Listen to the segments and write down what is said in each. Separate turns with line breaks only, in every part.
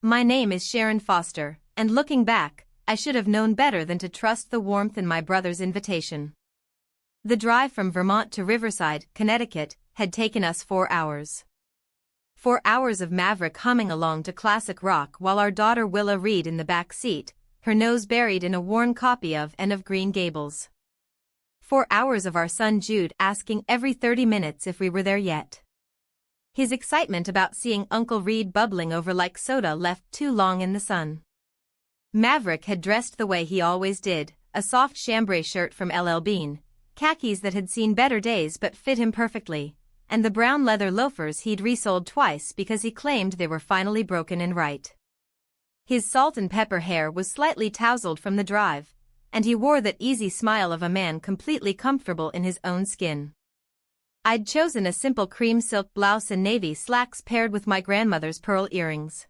My name is Sharon Foster, and looking back, I should have known better than to trust the warmth in my brother's invitation. The drive from Vermont to Riverside, Connecticut, had taken us 4 hours. 4 hours of Maverick humming along to classic rock while our daughter Willa read in the back seat, her nose buried in a worn copy of Anne of Green Gables. 4 hours of our son Jude asking every 30 minutes if we were there yet. His excitement about seeing Uncle Reed bubbling over like soda left too long in the sun. Maverick had dressed the way he always did, a soft chambray shirt from LL Bean, khakis that had seen better days but fit him perfectly, and the brown leather loafers he'd resoled twice because he claimed they were finally broken and right. His salt and pepper hair was slightly tousled from the drive, and he wore that easy smile of a man completely comfortable in his own skin. I'd chosen a simple cream silk blouse and navy slacks paired with my grandmother's pearl earrings.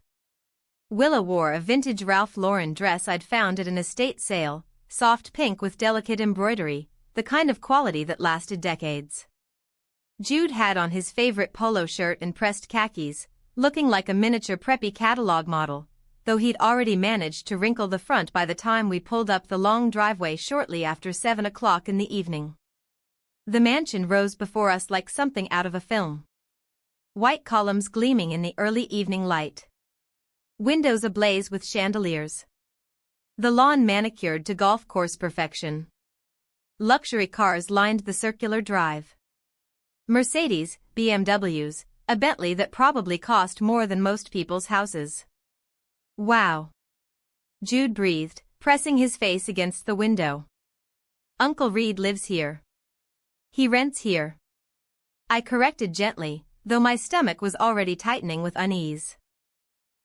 Willa wore a vintage Ralph Lauren dress I'd found at an estate sale, soft pink with delicate embroidery, the kind of quality that lasted decades. Jude had on his favorite polo shirt and pressed khakis, looking like a miniature preppy catalog model, though he'd already managed to wrinkle the front by the time we pulled up the long driveway shortly after 7 o'clock in the evening. The mansion rose before us like something out of a film. White columns gleaming in the early evening light. Windows ablaze with chandeliers. The lawn manicured to golf course perfection. Luxury cars lined the circular drive. Mercedes, BMWs, a Bentley that probably cost more than most people's houses. Wow. Jude breathed, pressing his face against the window. Uncle Reed lives here. He rents here. I corrected gently, though my stomach was already tightening with unease.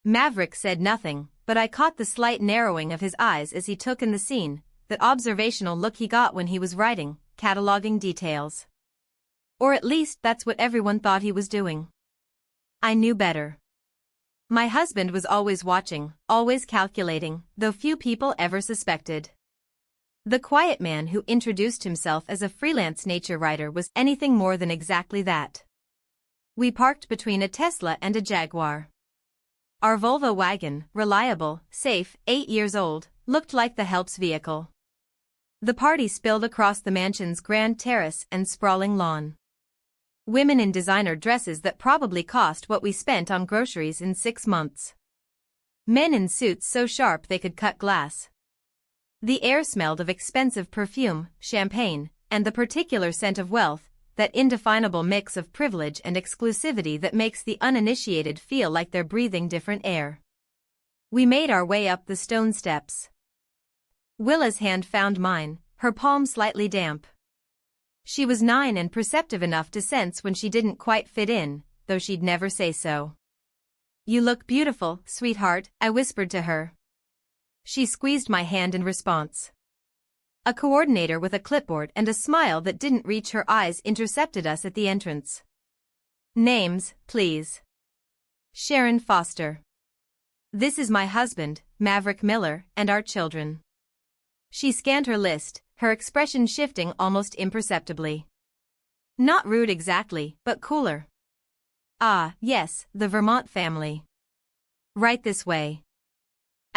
Maverick said nothing, but I caught the slight narrowing of his eyes as he took in the scene, that observational look he got when he was writing, cataloging details. Or at least that's what everyone thought he was doing. I knew better. My husband was always watching, always calculating, though few people ever suspected. The quiet man who introduced himself as a freelance nature writer was anything more than exactly that. We parked between a Tesla and a Jaguar. Our Volvo wagon, reliable, safe, 8 years old, looked like the help's vehicle. The party spilled across the mansion's grand terrace and sprawling lawn. Women in designer dresses that probably cost what we spent on groceries in 6 months. Men in suits so sharp they could cut glass. The air smelled of expensive perfume, champagne, and the particular scent of wealth, that indefinable mix of privilege and exclusivity that makes the uninitiated feel like they're breathing different air. We made our way up the stone steps. Willa's hand found mine, her palm slightly damp. She was 9 and perceptive enough to sense when she didn't quite fit in, though she'd never say so. "You look beautiful, sweetheart," I whispered to her. She squeezed my hand in response. A coordinator with a clipboard and a smile that didn't reach her eyes intercepted us at the entrance. "Names, please." "Sharon Foster. This is my husband, Maverick Miller, and our children." She scanned her list, her expression shifting almost imperceptibly. Not rude exactly, but cooler. "Ah, yes, the Vermont family. Right this way."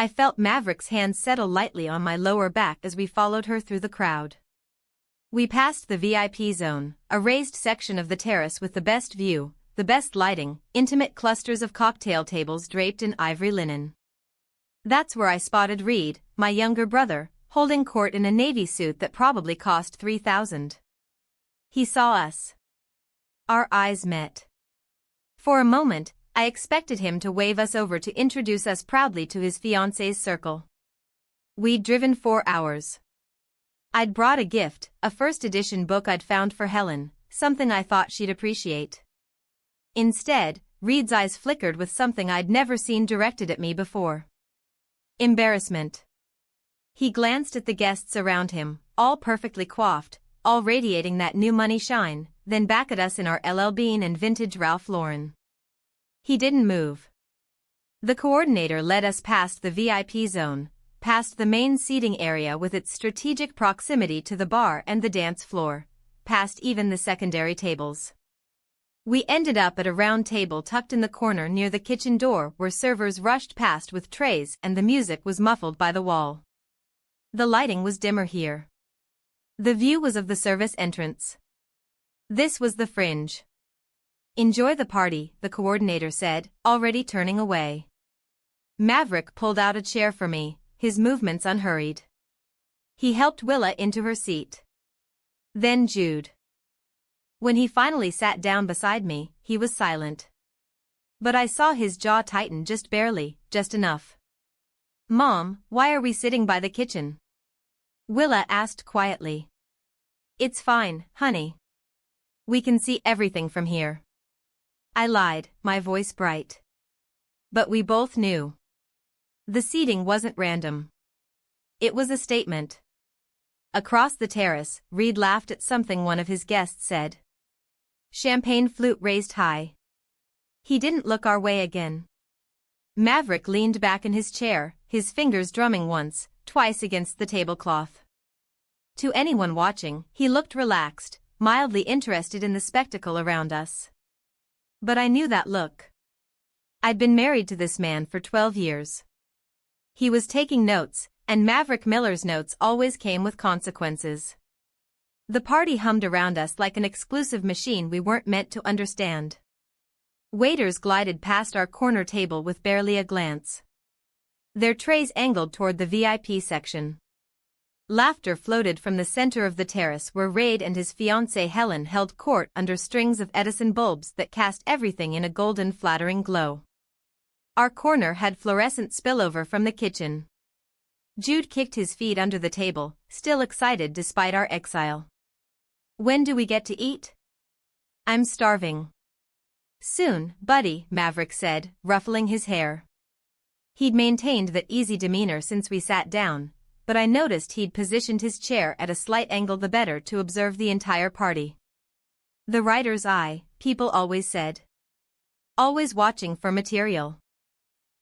I felt Maverick's hand settle lightly on my lower back as we followed her through the crowd. We passed the VIP zone, a raised section of the terrace with the best view, the best lighting, intimate clusters of cocktail tables draped in ivory linen. That's where I spotted Reed, my younger brother, holding court in a navy suit that probably cost $3,000. He saw us. Our eyes met. For a moment, I expected him to wave us over to introduce us proudly to his fiancée's circle. We'd driven 4 hours. I'd brought a gift, a first edition book I'd found for Helen, something I thought she'd appreciate. Instead, Reed's eyes flickered with something I'd never seen directed at me before. Embarrassment. He glanced at the guests around him, all perfectly coiffed, all radiating that new money shine, then back at us in our LL Bean and vintage Ralph Lauren. He didn't move. The coordinator led us past the VIP zone, past the main seating area with its strategic proximity to the bar and the dance floor, past even the secondary tables. We ended up at a round table tucked in the corner near the kitchen door where servers rushed past with trays and the music was muffled by the wall. The lighting was dimmer here. The view was of the service entrance. This was the fringe. "Enjoy the party," the coordinator said, already turning away. Maverick pulled out a chair for me, his movements unhurried. He helped Willa into her seat. Then Jude. When he finally sat down beside me, he was silent. But I saw his jaw tighten just barely, just enough. "Mom, why are we sitting by the kitchen?" Willa asked quietly. "It's fine, honey. We can see everything from here." I lied, my voice bright. But we both knew. The seating wasn't random. It was a statement. Across the terrace, Reed laughed at something one of his guests said. Champagne flute raised high. He didn't look our way again. Maverick leaned back in his chair, his fingers drumming once, twice against the tablecloth. To anyone watching, he looked relaxed, mildly interested in the spectacle around us. But I knew that look. I'd been married to this man for 12 years. He was taking notes, and Maverick Miller's notes always came with consequences. The party hummed around us like an exclusive machine we weren't meant to understand. Waiters glided past our corner table with barely a glance. Their trays angled toward the VIP section. Laughter floated from the center of the terrace where Reid and his fiancée Helen held court under strings of Edison bulbs that cast everything in a golden flattering glow. Our corner had fluorescent spillover from the kitchen. Jude kicked his feet under the table, still excited despite our exile. "When do we get to eat?" "I'm starving." "Soon, buddy," Maverick said, ruffling his hair. He'd maintained that easy demeanor since we sat down, but I noticed he'd positioned his chair at a slight angle the better to observe the entire party. The writer's eye, people always said. Always watching for material.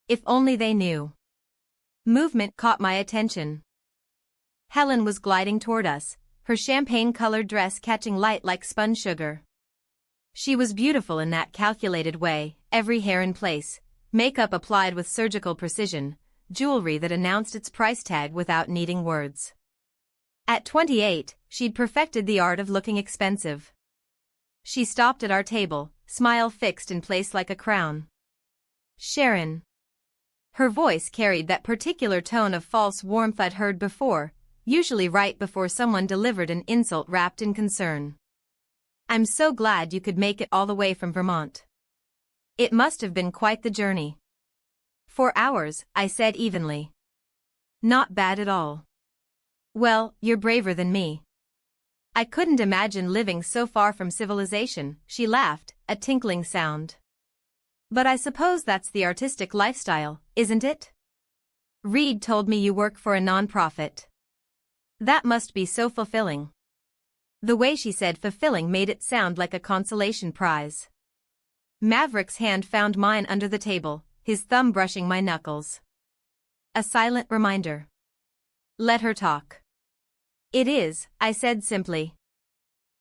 If only they knew. Movement caught my attention. Helen was gliding toward us, her champagne-colored dress catching light like spun sugar. She was beautiful in that calculated way, every hair in place, makeup applied with surgical precision, jewelry that announced its price tag without needing words. At 28, she'd perfected the art of looking expensive. She stopped at our table, smile fixed in place like a crown. "Sharon." Her voice carried that particular tone of false warmth I'd heard before, usually right before someone delivered an insult wrapped in concern. "I'm so glad you could make it all the way from Vermont. It must have been quite the journey." "4 hours," I said evenly. "Not bad at all." "Well, you're braver than me." "I couldn't imagine living so far from civilization," she laughed, a tinkling sound. "But I suppose that's the artistic lifestyle, isn't it? Reed told me you work for a non-profit. That must be so fulfilling." The way she said fulfilling made it sound like a consolation prize. Maverick's hand found mine under the table, his thumb brushing my knuckles. A silent reminder. "Let her talk." "It is," I said simply.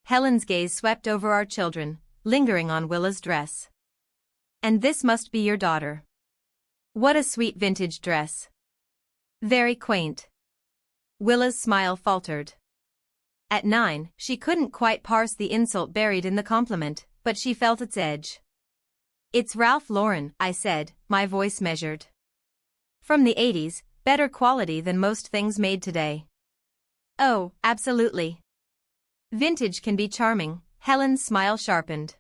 Helen's gaze swept over our children, lingering on Willa's dress. "And this must be your daughter. What a sweet vintage dress. Very quaint." Willa's smile faltered. At 9, she couldn't quite parse the insult buried in the compliment, but she felt its edge. "It's Ralph Lauren," I said, my voice measured. "From the 80s, better quality than most things made today." "Oh, absolutely. Vintage can be charming," Helen's smile sharpened.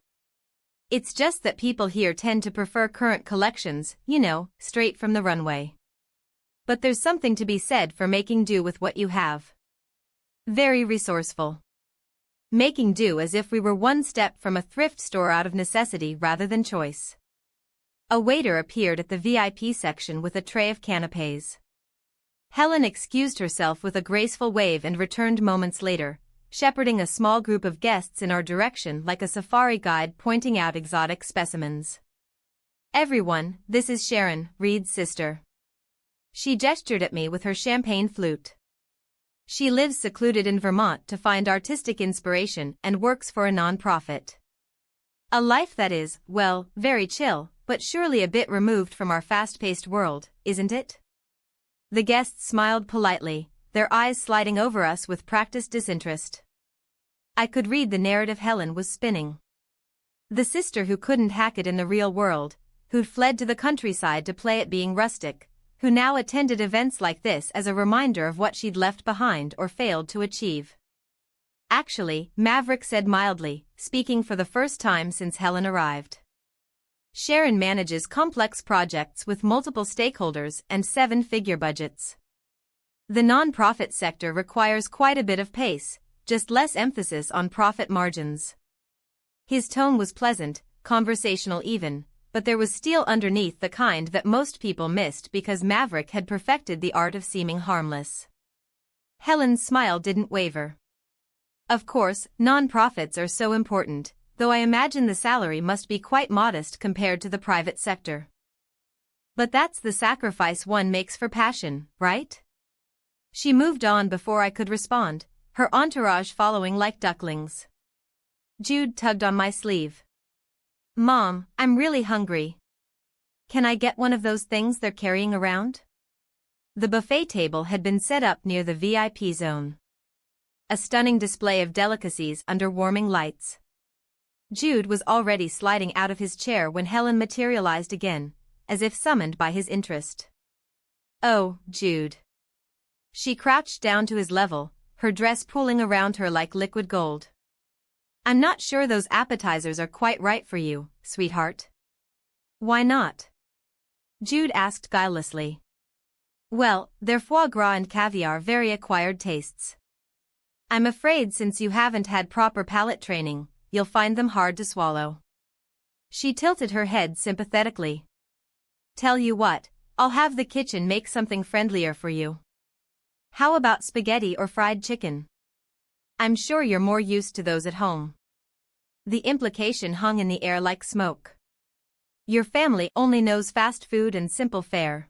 "It's just that people here tend to prefer current collections, you know, straight from the runway. But there's something to be said for making do with what you have. Very resourceful. Making do as if we were one step from a thrift store out of necessity rather than choice." A waiter appeared at the VIP section with a tray of canapés. Helen excused herself with a graceful wave and returned moments later, shepherding a small group of guests in our direction like a safari guide pointing out exotic specimens. "Everyone, this is Sharon, Reed's sister." She gestured at me with her champagne flute. "She lives secluded in Vermont to find artistic inspiration and works for a non-profit." A life that is, well, very chill, but surely a bit removed from our fast-paced world, isn't it? The guests smiled politely, their eyes sliding over us with practiced disinterest. I could read the narrative Helen was spinning. The sister who couldn't hack it in the real world, who'd fled to the countryside to play at being rustic, who now attended events like this as a reminder of what she'd left behind or failed to achieve. Actually, Maverick said mildly, speaking for the first time since Helen arrived. Sharon manages complex projects with multiple stakeholders and seven-figure budgets. The non-profit sector requires quite a bit of pace, just less emphasis on profit margins. His tone was pleasant, conversational even, but there was steel underneath, the kind that most people missed because Maverick had perfected the art of seeming harmless. Helen's smile didn't waver. Of course, non-profits are so important, though I imagine the salary must be quite modest compared to the private sector. But that's the sacrifice one makes for passion, right? She moved on before I could respond, her entourage following like ducklings. Jude tugged on my sleeve. Mom, I'm really hungry. Can I get one of those things they're carrying around? The buffet table had been set up near the VIP zone. A stunning display of delicacies under warming lights. Jude was already sliding out of his chair when Helen materialized again, as if summoned by his interest. Oh, Jude. She crouched down to his level, her dress pooling around her like liquid gold. I'm not sure those appetizers are quite right for you, sweetheart. Why not? Jude asked guilelessly. Well, they're foie gras and caviar, very acquired tastes. I'm afraid since you haven't had proper palate training, you'll find them hard to swallow. She tilted her head sympathetically. Tell you what, I'll have the kitchen make something friendlier for you. How about spaghetti or fried chicken? I'm sure you're more used to those at home. The implication hung in the air like smoke. Your family only knows fast food and simple fare.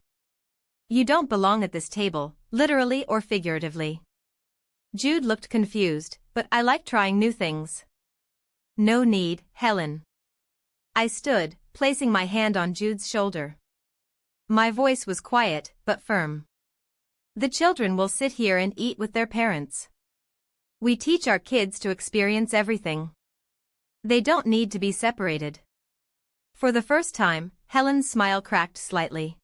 You don't belong at this table, literally or figuratively. Jude looked confused, but I like trying new things. No need, Helen. I stood, placing my hand on Jude's shoulder. My voice was quiet, but firm. The children will sit here and eat with their parents. We teach our kids to experience everything. They don't need to be separated. For the first time, Helen's smile cracked slightly.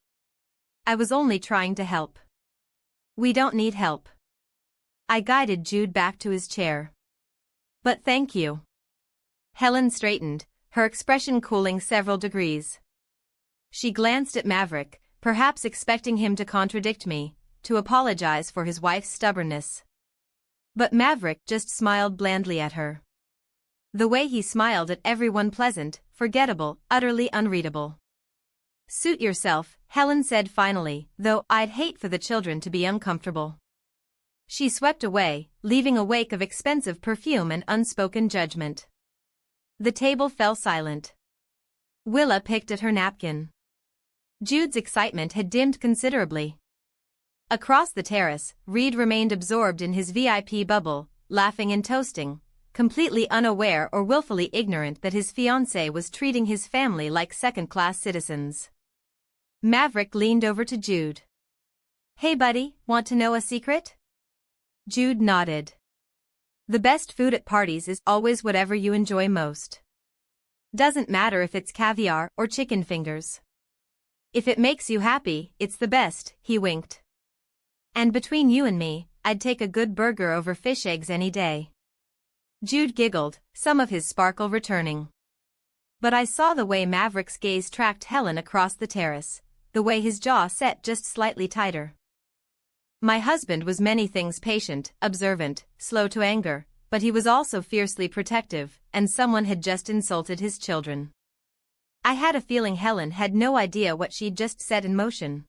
I was only trying to help. We don't need help. I guided Jude back to his chair. But thank you. Helen straightened, her expression cooling several degrees. She glanced at Maverick, perhaps expecting him to contradict me, to apologize for his wife's stubbornness. But Maverick just smiled blandly at her. The way he smiled at everyone, pleasant, forgettable, utterly unreadable. Suit yourself, Helen said finally, though I'd hate for the children to be uncomfortable. She swept away, leaving a wake of expensive perfume and unspoken judgment. The table fell silent. Willa picked at her napkin. Jude's excitement had dimmed considerably. Across the terrace, Reed remained absorbed in his VIP bubble, laughing and toasting, completely unaware or willfully ignorant that his fiancée was treating his family like second-class citizens. Maverick leaned over to Jude. Hey buddy, want to know a secret? Jude nodded. The best food at parties is always whatever you enjoy most. Doesn't matter if it's caviar or chicken fingers. If it makes you happy, it's the best, he winked. And between you and me, I'd take a good burger over fish eggs any day. Jude giggled, some of his sparkle returning. But I saw the way Maverick's gaze tracked Helen across the terrace, the way his jaw set just slightly tighter. My husband was many things: patient, observant, slow to anger, but he was also fiercely protective, and someone had just insulted his children. I had a feeling Helen had no idea what she'd just set in motion.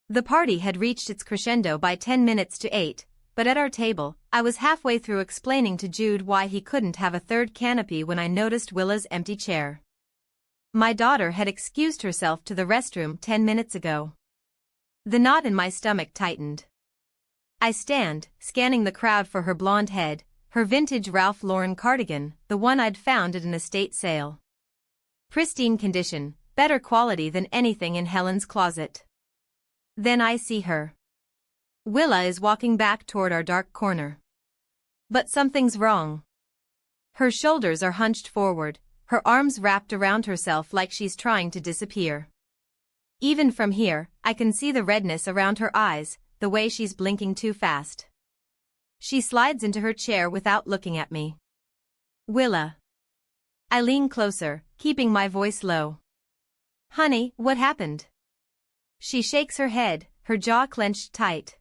The party had reached its crescendo by 10 minutes to 8, but at our table, I was halfway through explaining to Jude why he couldn't have a third canopy when I noticed Willa's empty chair. My daughter had excused herself to the restroom 10 minutes ago. The knot in my stomach tightened. I stand, scanning the crowd for her blonde head, her vintage Ralph Lauren cardigan, the one I'd found at an estate sale. Pristine condition, better quality than anything in Helen's closet. Then I see her. Willa is walking back toward our dark corner. But something's wrong. Her shoulders are hunched forward, her arms wrapped around herself like she's trying to disappear. Even from here, I can see the redness around her eyes, the way she's blinking too fast. She slides into her chair without looking at me. Willa. I lean closer, keeping my voice low. Honey, what happened? She shakes her head, her jaw clenched tight.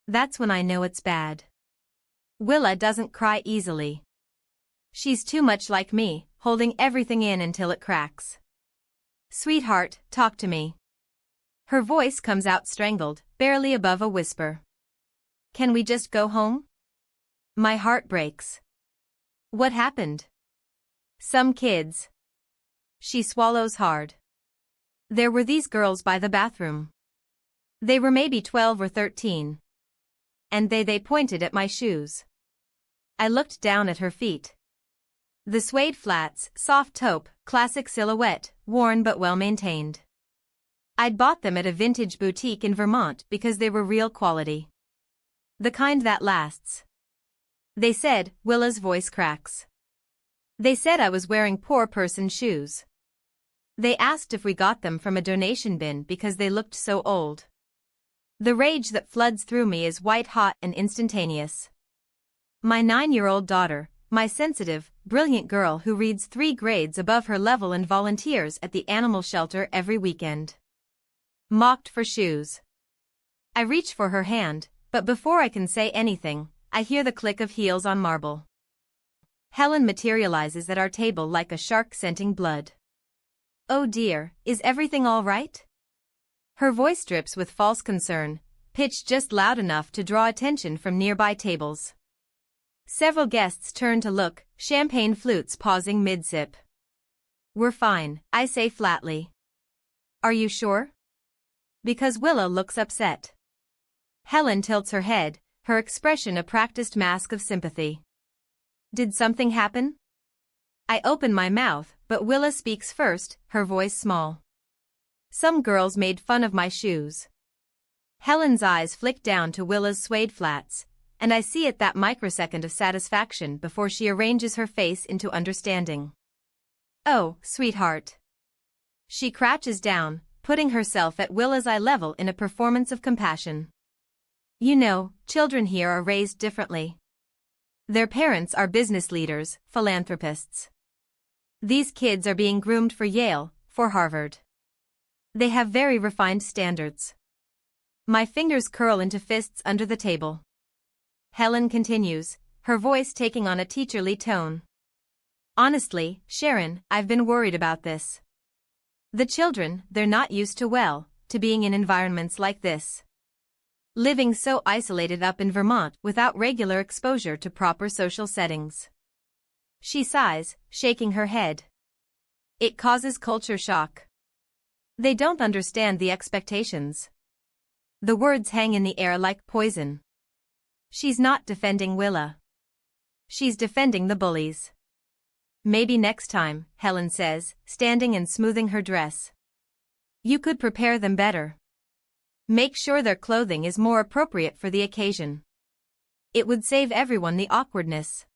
That's when I know it's bad. Willa doesn't cry easily. She's too much like me, holding everything in until it cracks. Sweetheart, talk to me. Her voice comes out strangled, barely above a whisper. Can we just go home? My heart breaks. What happened? Some kids. She swallows hard. There were these girls by the bathroom. They were maybe 12 or 13. And they pointed at my shoes. I looked down at her feet. The suede flats, soft taupe, classic silhouette, worn but well maintained. I'd bought them at a vintage boutique in Vermont because they were real quality. The kind that lasts. They said, Willa's voice cracks. They said I was wearing poor person shoes. They asked if we got them from a donation bin because they looked so old. The rage that floods through me is white-hot and instantaneous. My 9-year-old daughter, my sensitive, brilliant girl who reads 3 grades above her level and volunteers at the animal shelter every weekend. Mocked for shoes. I reach for her hand, but before I can say anything, I hear the click of heels on marble. Helen materializes at our table like a shark scenting blood. Oh dear, is everything all right? Her voice drips with false concern, pitched just loud enough to draw attention from nearby tables. Several guests turn to look, champagne flutes pausing mid-sip. We're fine, I say flatly. Are you sure? Because Willa looks upset. Helen tilts her head, her expression a practiced mask of sympathy. Did something happen? I open my mouth, but Willa speaks first, her voice small. Some girls made fun of my shoes. Helen's eyes flick down to Willa's suede flats, and I see it that microsecond of satisfaction before she arranges her face into understanding. Oh, sweetheart. She crouches down, putting herself at Willa's eye level in a performance of compassion. You know, children here are raised differently. Their parents are business leaders, philanthropists. These kids are being groomed for Yale, for Harvard. They have very refined standards. My fingers curl into fists under the table. Helen continues, her voice taking on a teacherly tone. Honestly, Sharon, I've been worried about this. The children, they're not used to being in environments like this. Living so isolated up in Vermont without regular exposure to proper social settings. She sighs, shaking her head. It causes culture shock. They don't understand the expectations. The words hang in the air like poison. She's not defending Willa. She's defending the bullies. Maybe next time, Helen says, standing and smoothing her dress. You could prepare them better. Make sure their clothing is more appropriate for the occasion. It would save everyone the awkwardness.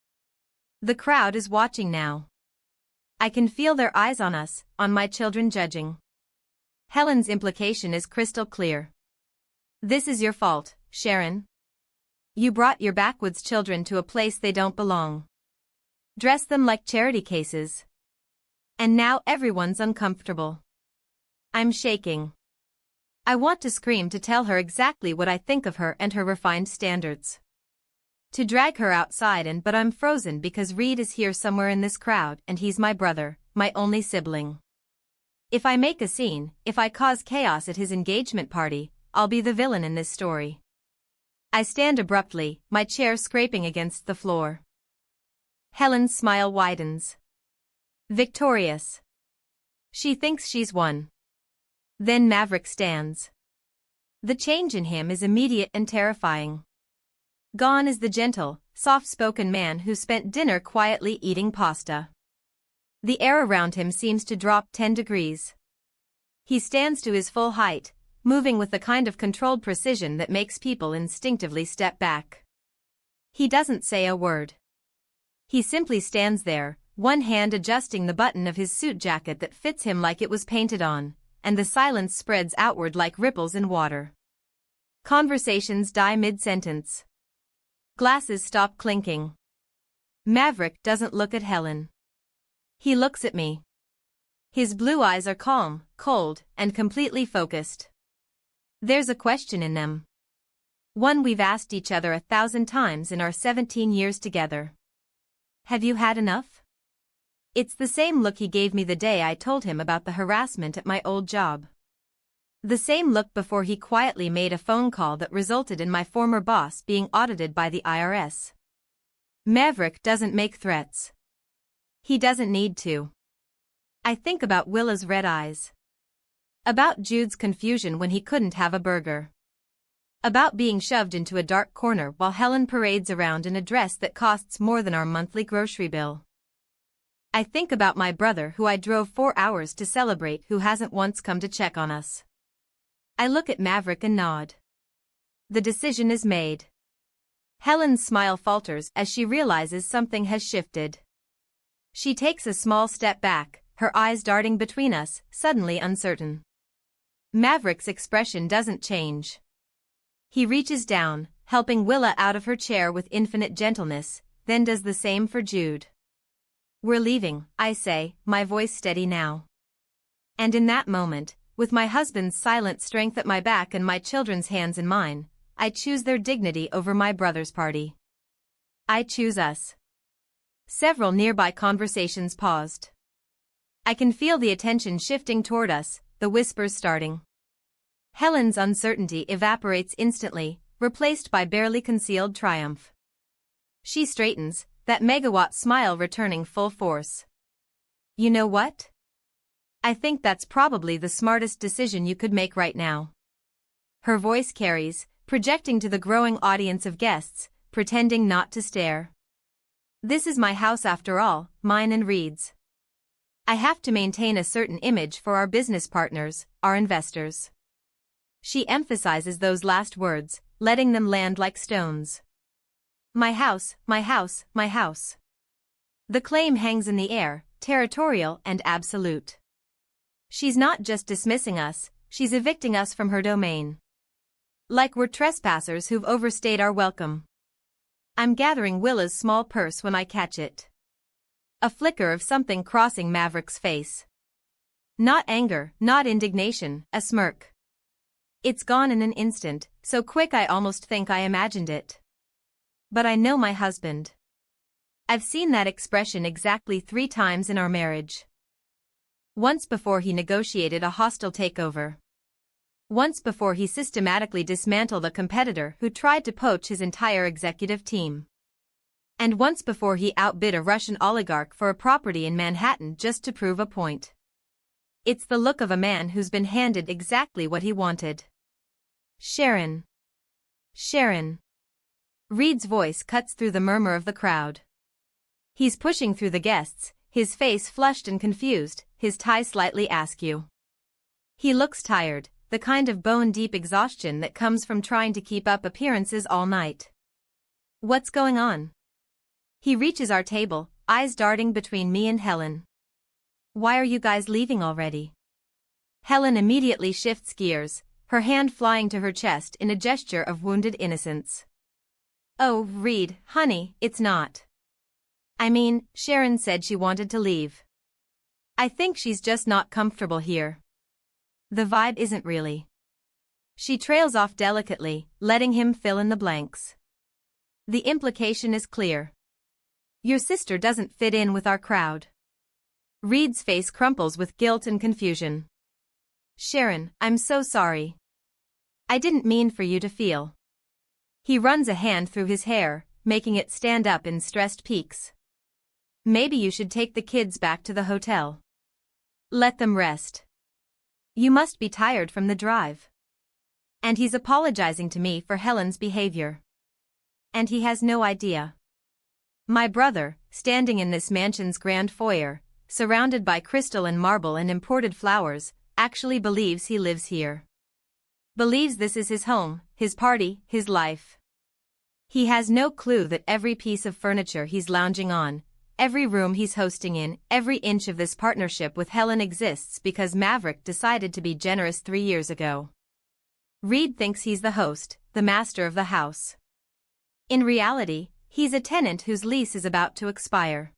The crowd is watching now. I can feel their eyes on us, on my children judging. Helen's implication is crystal clear. This is your fault, Sharon. You brought your backwoods children to a place they don't belong. Dressed them like charity cases. And now everyone's uncomfortable. I'm shaking. I want to scream to tell her exactly what I think of her and her refined standards. To drag her outside but I'm frozen because Reed is here somewhere in this crowd and he's my brother, my only sibling. If I make a scene, if I cause chaos at his engagement party, I'll be the villain in this story. I stand abruptly, my chair scraping against the floor. Helen's smile widens. Victorious. She thinks she's won. Then Maverick stands. The change in him is immediate and terrifying. Gone is the gentle, soft-spoken man who spent dinner quietly eating pasta. The air around him seems to drop 10 degrees. He stands to his full height, moving with the kind of controlled precision that makes people instinctively step back. He doesn't say a word. He simply stands there, one hand adjusting the button of his suit jacket that fits him like it was painted on, and the silence spreads outward like ripples in water. Conversations die mid-sentence. Glasses stop clinking. Maverick doesn't look at Helen. He looks at me. His blue eyes are calm, cold, and completely focused. There's a question in them. One we've asked each other 1,000 times in our 17 years together. Have you had enough? It's the same look he gave me the day I told him about the harassment at my old job. The same look before he quietly made a phone call that resulted in my former boss being audited by the IRS. Maverick doesn't make threats. He doesn't need to. I think about Willa's red eyes. About Jude's confusion when he couldn't have a burger. About being shoved into a dark corner while Helen parades around in a dress that costs more than our monthly grocery bill. I think about my brother who I drove 4 hours to celebrate who hasn't once come to check on us. I look at Maverick and nod. The decision is made. Helen's smile falters as she realizes something has shifted. She takes a small step back, her eyes darting between us, suddenly uncertain. Maverick's expression doesn't change. He reaches down, helping Willa out of her chair with infinite gentleness, then does the same for Jude. We're leaving, I say, my voice steady now. And in that moment, with my husband's silent strength at my back and my children's hands in mine, I choose their dignity over my brother's party. I choose us. Several nearby conversations paused. I can feel the attention shifting toward us, the whispers starting. Helen's uncertainty evaporates instantly, replaced by barely concealed triumph. She straightens, that megawatt smile returning full force. You know what? I think that's probably the smartest decision you could make right now. Her voice carries, projecting to the growing audience of guests, pretending not to stare. This is my house after all, mine and Reed's. I have to maintain a certain image for our business partners, our investors. She emphasizes those last words, letting them land like stones. My house, my house, my house. The claim hangs in the air, territorial and absolute. She's not just dismissing us, she's evicting us from her domain. Like we're trespassers who've overstayed our welcome. I'm gathering Willa's small purse when I catch it. A flicker of something crossing Maverick's face. Not anger, not indignation, a smirk. It's gone in an instant, so quick I almost think I imagined it. But I know my husband. I've seen that expression exactly 3 times in our marriage. Once before he negotiated a hostile takeover. Once before he systematically dismantled a competitor who tried to poach his entire executive team. And once before he outbid a Russian oligarch for a property in Manhattan just to prove a point. It's the look of a man who's been handed exactly what he wanted. Sharon. Sharon. Reed's voice cuts through the murmur of the crowd. He's pushing through the guests, his face flushed and confused, his tie slightly askew. He looks tired, the kind of bone-deep exhaustion that comes from trying to keep up appearances all night. What's going on? He reaches our table, eyes darting between me and Helen. Why are you guys leaving already? Helen immediately shifts gears, her hand flying to her chest in a gesture of wounded innocence. Oh, Reed, honey, it's not. I mean, Sharon said she wanted to leave. I think she's just not comfortable here. The vibe isn't really. She trails off delicately, letting him fill in the blanks. The implication is clear. Your sister doesn't fit in with our crowd. Reed's face crumples with guilt and confusion. Sharon, I'm so sorry. I didn't mean for you to feel. He runs a hand through his hair, making it stand up in stressed peaks. Maybe you should take the kids back to the hotel. Let them rest. You must be tired from the drive. And he's apologizing to me for Helen's behavior. And he has no idea. My brother, standing in this mansion's grand foyer, surrounded by crystal and marble and imported flowers, actually believes he lives here. Believes this is his home, his party, his life. He has no clue that every piece of furniture he's lounging on, every room he's hosting in, every inch of this partnership with Helen exists because Maverick decided to be generous 3 years ago. Reed thinks he's the host, the master of the house. In reality, he's a tenant whose lease is about to expire.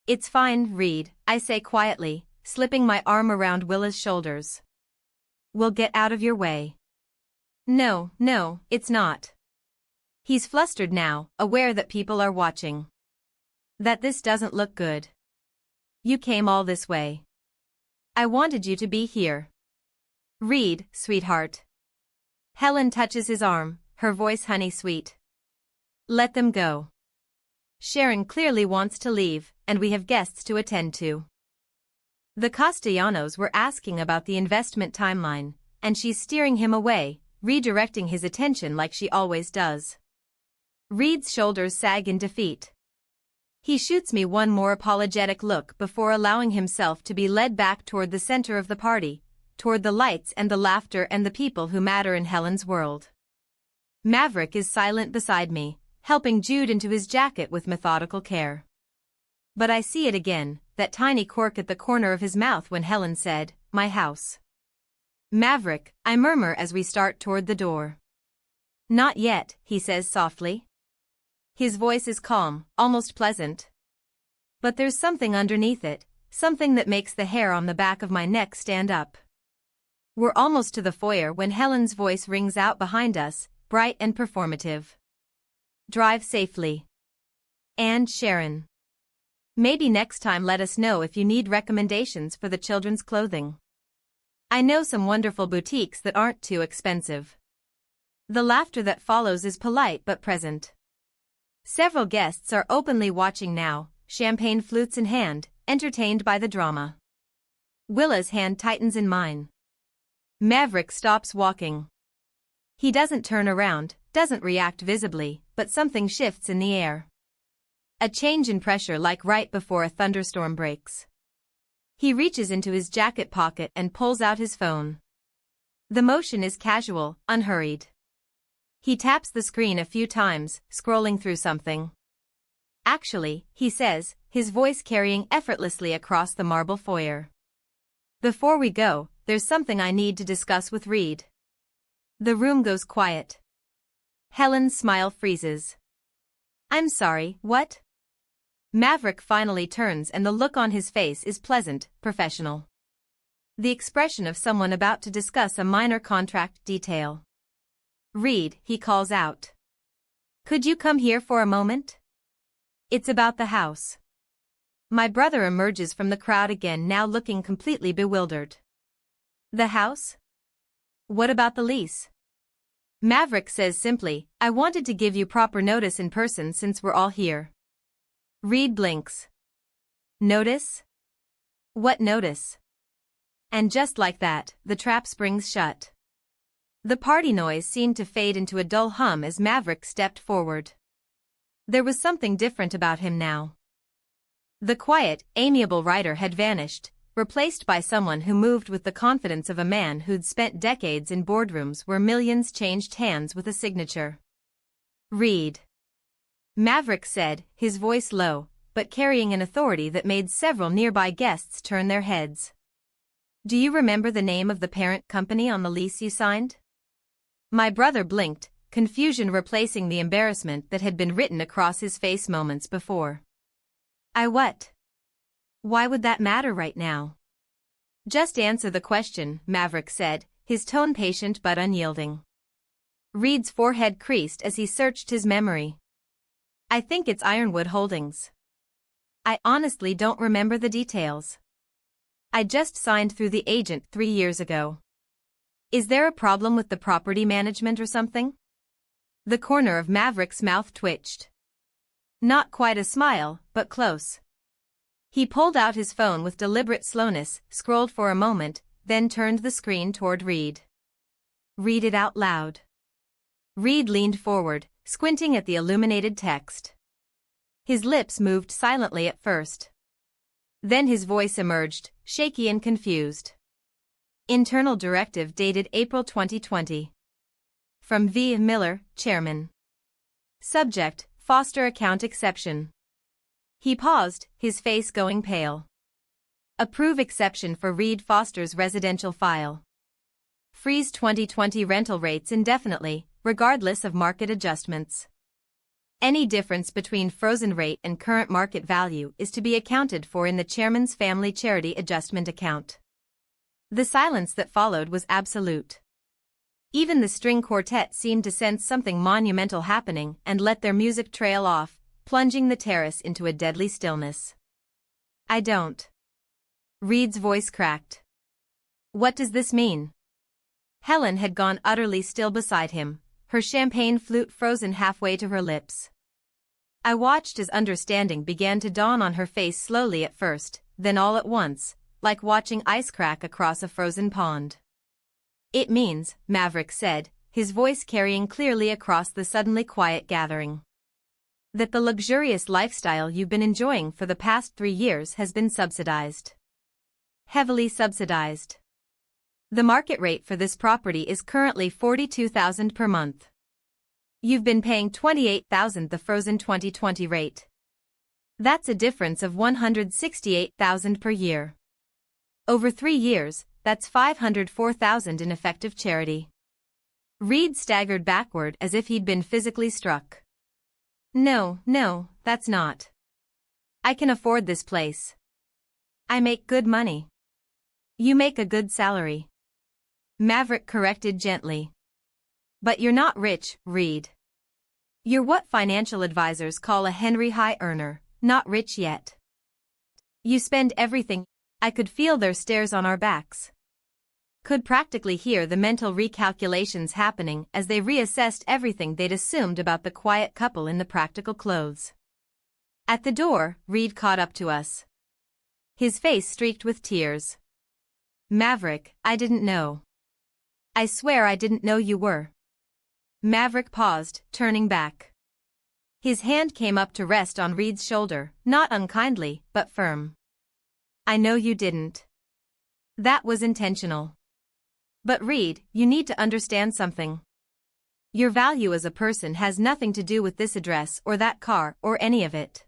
It's fine, Reed, I say quietly, slipping my arm around Willa's shoulders. We'll get out of your way. No, it's not. He's flustered now, aware that people are watching. That this doesn't look good. You came all this way. I wanted you to be here. Reed, sweetheart. Helen touches his arm, her voice honey-sweet. Let them go. Sharon clearly wants to leave, and we have guests to attend to. The Castellanos were asking about the investment timeline, and she's steering him away, redirecting his attention like she always does. Reed's shoulders sag in defeat. He shoots me one more apologetic look before allowing himself to be led back toward the center of the party, toward the lights and the laughter and the people who matter in Helen's world. Maverick is silent beside me, helping Jude into his jacket with methodical care. But I see it again, that tiny quirk at the corner of his mouth when Helen said, "My house." Maverick, I murmur as we start toward the door. Not yet, he says softly. His voice is calm, almost pleasant. But there's something underneath it, something that makes the hair on the back of my neck stand up. We're almost to the foyer when Helen's voice rings out behind us, bright and performative. Drive safely. And Sharon. Maybe next time let us know if you need recommendations for the children's clothing. I know some wonderful boutiques that aren't too expensive. The laughter that follows is polite but present. Several guests are openly watching now, champagne flutes in hand, entertained by the drama. Willa's hand tightens in mine. Maverick stops walking. He doesn't turn around, doesn't react visibly, but something shifts in the air. A change in pressure like right before a thunderstorm breaks. He reaches into his jacket pocket and pulls out his phone. The motion is casual, unhurried. He taps the screen a few times, scrolling through something. Actually, he says, his voice carrying effortlessly across the marble foyer. Before we go, there's something I need to discuss with Reed. The room goes quiet. Helen's smile freezes. I'm sorry, what? Maverick finally turns and the look on his face is pleasant, professional. The expression of someone about to discuss a minor contract detail. Reed, he calls out. Could you come here for a moment? It's about the house. My brother emerges from the crowd again, now looking completely bewildered. The house? What about the lease? Maverick says simply, I wanted to give you proper notice in person since we're all here. Reed blinks. Notice? What notice? And just like that, the trap springs shut. The party noise seemed to fade into a dull hum as Maverick stepped forward. There was something different about him now. The quiet, amiable writer had vanished, replaced by someone who moved with the confidence of a man who'd spent decades in boardrooms where millions changed hands with a signature. Reed. Maverick said, his voice low, but carrying an authority that made several nearby guests turn their heads. Do you remember the name of the parent company on the lease you signed? My brother blinked, confusion replacing the embarrassment that had been written across his face moments before. I what? Why would that matter right now? Just answer the question, Maverick said, his tone patient but unyielding. Reed's forehead creased as he searched his memory. I think it's Ironwood Holdings. I honestly don't remember the details. I just signed through the agent 3 years ago. Is there a problem with the property management or something? The corner of Maverick's mouth twitched. Not quite a smile, but close. He pulled out his phone with deliberate slowness, scrolled for a moment, then turned the screen toward Reed. Read it out loud. Reed leaned forward, squinting at the illuminated text. His lips moved silently at first. Then his voice emerged, shaky and confused. Internal directive dated April 2020. From V. Miller, Chairman. Subject, Foster account exception. He paused, his face going pale. Approve exception for Reed Foster's residential file. Freeze 2020 rental rates indefinitely, regardless of market adjustments. Any difference between frozen rate and current market value is to be accounted for in the chairman's family charity adjustment account. The silence that followed was absolute. Even the string quartet seemed to sense something monumental happening and let their music trail off, plunging the terrace into a deadly stillness. I don't. Reed's voice cracked. What does this mean? Helen had gone utterly still beside him, her champagne flute frozen halfway to her lips. I watched as understanding began to dawn on her face slowly at first, then all at once, like watching ice crack across a frozen pond. It means, Maverick said, his voice carrying clearly across the suddenly quiet gathering, that the luxurious lifestyle you've been enjoying for the past 3 years has been subsidized. Heavily subsidized. The market rate for this property is currently $42,000 per month. You've been paying $28,000 the frozen 2020 rate. That's a difference of $168,000 per year. Over 3 years, that's $504,000 in effective charity. Reed staggered backward as if he'd been physically struck. No, that's not. I can afford this place. I make good money. You make a good salary. Maverick corrected gently. But you're not rich, Reed. You're what financial advisors call a Henry High earner, not rich yet. You spend everything. I could feel their stares on our backs. Could practically hear the mental recalculations happening as they reassessed everything they'd assumed about the quiet couple in the practical clothes. At the door, Reed caught up to us. His face streaked with tears. Maverick, I didn't know. I swear I didn't know you were. Maverick paused, turning back. His hand came up to rest on Reed's shoulder, not unkindly, but firm. I know you didn't. That was intentional. But Reed, you need to understand something. Your value as a person has nothing to do with this address or that car or any of it.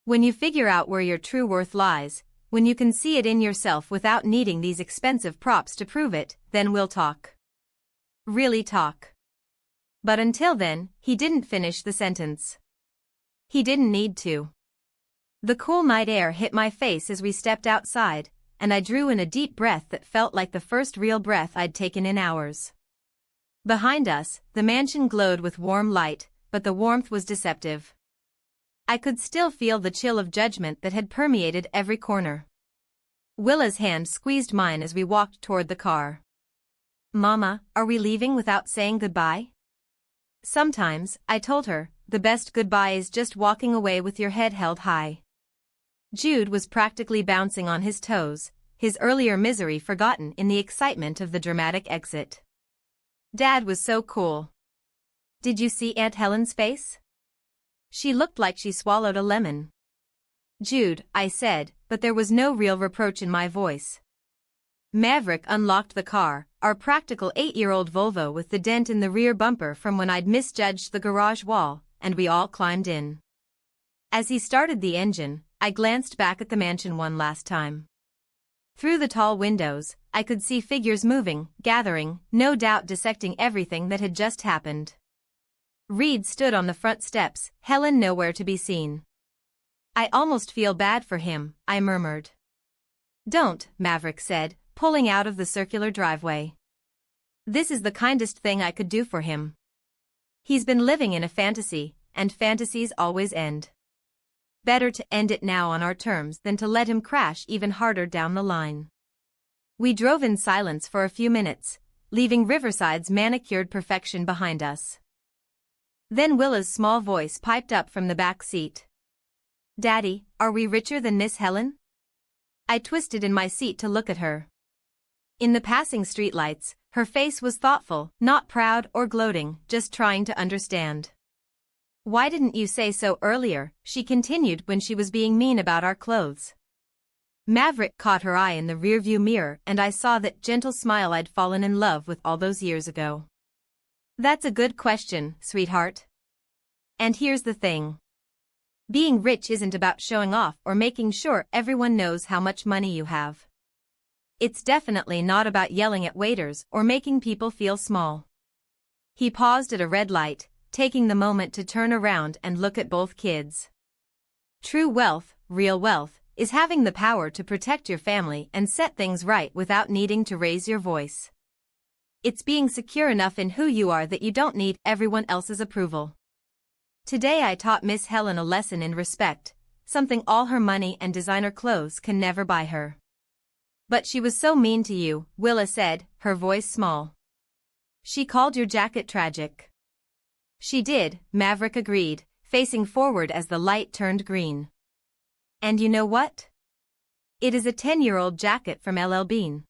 When you figure out where your true worth lies, when you can see it in yourself without needing these expensive props to prove it, then we'll talk. Really talk. But until then, he didn't finish the sentence. He didn't need to. The cool night air hit my face as we stepped outside, and I drew in a deep breath that felt like the first real breath I'd taken in hours. Behind us, the mansion glowed with warm light, but the warmth was deceptive. I could still feel the chill of judgment that had permeated every corner. Willa's hand squeezed mine as we walked toward the car. Mama, are we leaving without saying goodbye? Sometimes, I told her, the best goodbye is just walking away with your head held high. Jude was practically bouncing on his toes, his earlier misery forgotten in the excitement of the dramatic exit. Dad was so cool. Did you see Aunt Helen's face? She looked like she swallowed a lemon. Jude, I said, but there was no real reproach in my voice. Maverick unlocked the car, our practical 8-year-old Volvo with the dent in the rear bumper from when I'd misjudged the garage wall, and we all climbed in. As he started the engine, I glanced back at the mansion one last time. Through the tall windows, I could see figures moving, gathering, no doubt dissecting everything that had just happened. Reed stood on the front steps, Helen nowhere to be seen. I almost feel bad for him, I murmured. Don't, Maverick said, pulling out of the circular driveway. This is the kindest thing I could do for him. He's been living in a fantasy, and fantasies always end. Better to end it now on our terms than to let him crash even harder down the line. We drove in silence for a few minutes, leaving Riverside's manicured perfection behind us. Then Willa's small voice piped up from the back seat. Daddy, are we richer than Miss Helen? I twisted in my seat to look at her. In the passing streetlights, her face was thoughtful, not proud or gloating, just trying to understand. Why didn't you say so earlier, she continued when she was being mean about our clothes. Maverick caught her eye in the rearview mirror and I saw that gentle smile I'd fallen in love with all those years ago. That's a good question, sweetheart. And here's the thing. Being rich isn't about showing off or making sure everyone knows how much money you have. It's definitely not about yelling at waiters or making people feel small. He paused at a red light, taking the moment to turn around and look at both kids. True wealth, real wealth, is having the power to protect your family and set things right without needing to raise your voice. It's being secure enough in who you are that you don't need everyone else's approval. Today I taught Miss Helen a lesson in respect, something all her money and designer clothes can never buy her. But she was so mean to you, Willa said, her voice small. She called your jacket tragic. She did, Maverick agreed, facing forward as the light turned green. And you know what? It is a 10-year-old jacket from LL Bean.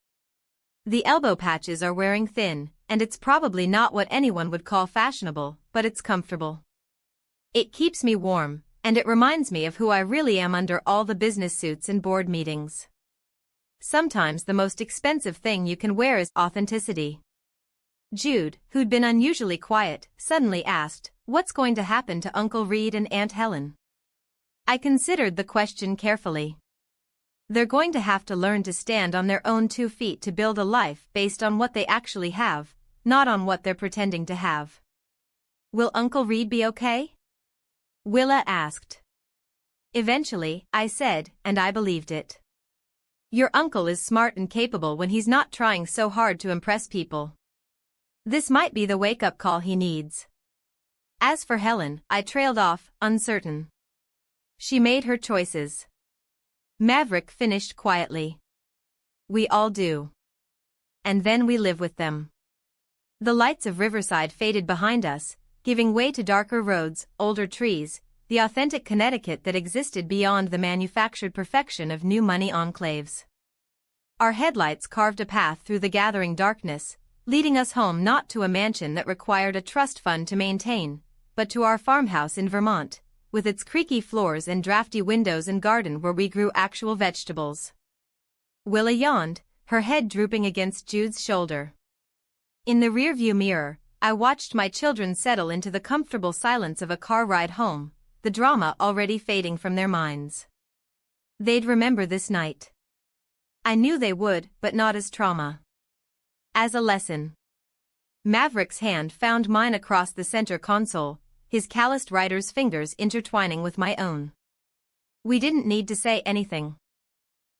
The elbow patches are wearing thin, and it's probably not what anyone would call fashionable, but it's comfortable. It keeps me warm, and it reminds me of who I really am under all the business suits and board meetings. Sometimes the most expensive thing you can wear is authenticity. Jude, who'd been unusually quiet, suddenly asked, "What's going to happen to Uncle Reed and Aunt Helen?" I considered the question carefully. They're going to have to learn to stand on their own 2 feet to build a life based on what they actually have, not on what they're pretending to have. Will Uncle Reed be okay? Willa asked. Eventually, I said, and I believed it. Your uncle is smart and capable when he's not trying so hard to impress people. This might be the wake-up call he needs. As for Helen, I trailed off, uncertain. She made her choices. Maverick finished quietly. We all do. And then we live with them. The lights of Riverside faded behind us, giving way to darker roads, older trees, the authentic Connecticut that existed beyond the manufactured perfection of new money enclaves. Our headlights carved a path through the gathering darkness, leading us home not to a mansion that required a trust fund to maintain, but to our farmhouse in Vermont, with its creaky floors and drafty windows and garden where we grew actual vegetables. Willa yawned, her head drooping against Jude's shoulder. In the rearview mirror, I watched my children settle into the comfortable silence of a car ride home, the drama already fading from their minds. They'd remember this night. I knew they would, but not as trauma. As a lesson. Maverick's hand found mine across the center console, his calloused rider's fingers intertwining with my own. We didn't need to say anything.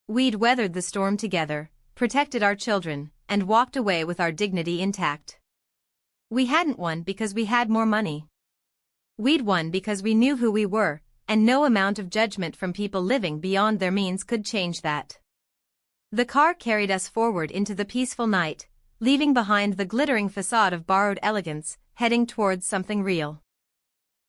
We'd weathered the storm together, protected our children, and walked away with our dignity intact. We hadn't won because we had more money. We'd won because we knew who we were, and no amount of judgment from people living beyond their means could change that. The car carried us forward into the peaceful night, leaving behind the glittering facade of borrowed elegance, heading towards something real.